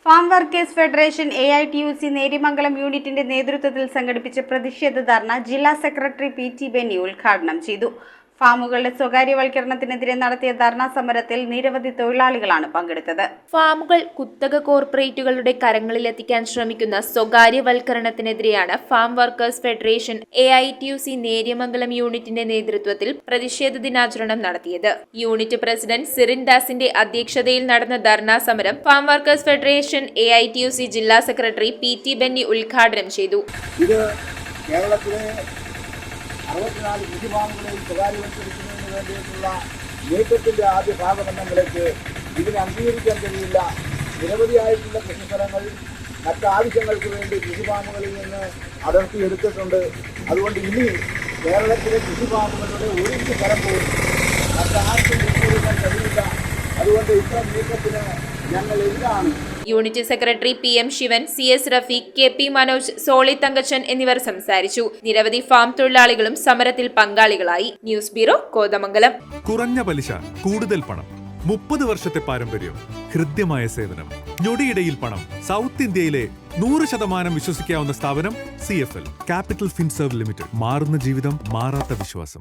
Farm workers federation AITUC Neriamangalam യൂണിറ്റിന്റെ നേതൃത്വത്തിൽ സംഘടിപ്പിച്ച പ്രതിഷേധ ധർണ ജില്ലാ സെക്രട്ടറി PT ബെന്നി ഉദ്ഘാടനം ചെയ്തു. ഫാമുകളുടെ സ്വകാര്യവൽക്കരണത്തിനെതിരെ നടത്തിയ ധർണാ സമരത്തിൽ നിരവധി തൊഴിലാളികളാണ് പങ്കെടുത്തത്. ഫാമുകൾ കുത്തക കോർപ്പറേറ്റുകളുടെ കരങ്ങളിലെത്തിക്കാൻ ശ്രമിക്കുന്ന സ്വകാര്യവൽക്കരണത്തിനെതിരെയാണ് farm workers federation AITUC Neriamangalam യൂണിറ്റിന്റെ നേതൃത്വത്തിൽ പ്രതിഷേധ ദിനാചരണം നടത്തിയത്. യൂണിറ്റ് പ്രസിഡന്റ് സിറിൻ ദാസിന്റെ അധ്യക്ഷതയിൽ നടന്ന ധർണാ സമരം ഫാം വർക്കേഴ്സ് ഫെഡറേഷൻ AITUC ജില്ലാ സെക്രട്ടറി PT ബെന്നി ഉദ്ഘാടനം ചെയ്തു. കേരളത്തിലെ 64 കൃഷിഫാമുകളെയും സ്വകാര്യവൽക്കരിക്കുന്നതിന് വേണ്ടിയിട്ടുള്ള നീക്കത്തിന്റെ ആദ്യ ഭാഗമെന്ന നിലയ്ക്ക് ഇതിനെ അംഗീകരിക്കാൻ കഴിയില്ല. നിരവധിയായിട്ടുള്ള കൃഷിസ്ഥലങ്ങൾ മറ്റാവശ്യങ്ങൾക്ക് വേണ്ടി കൃഷിഫാമുകളിൽ നിന്ന് അടർത്തിയെടുത്തിട്ടുണ്ട്. അതുകൊണ്ട് ഇനി കേരളത്തിലെ കൃഷിഫാമുകളുടെ ഒരു സ്ഥലം പോലും മറ്റാർക്കും വിട്ടുകൊടുക്കാൻ കഴിയില്ല. അതുകൊണ്ട് ഇത്തരം നീക്കത്തിന് ഞങ്ങൾ എതിരാണ്. Unit secretary PM Sivan, CS Rafeeq, KP Manoj, Soly Thankachan എന്നിവർ സംസാരിച്ചു. നിരവധി ഫാം തൊഴിലാളികളും സമരത്തിൽ പങ്കാളികളായി. News bureau, Kothamangalam. കുറഞ്ഞ പലിശ, കൂടുതൽ പണം, 30 വർഷത്തെ പാരമ്പര്യം, ഹൃദ്യമായ സേവനം, ഞൊടിയിടയിൽ പണം. സൗത്ത് ഇന്ത്യയിലെ 100% വിശ്വസിക്കാവുന്ന സ്ഥാപനം CFL ക്യാപിറ്റൽ ഫിൻസർവ് ലിമിറ്റഡ്. മാറുന്ന ജീവിതം, മാറാത്ത വിശ്വാസം.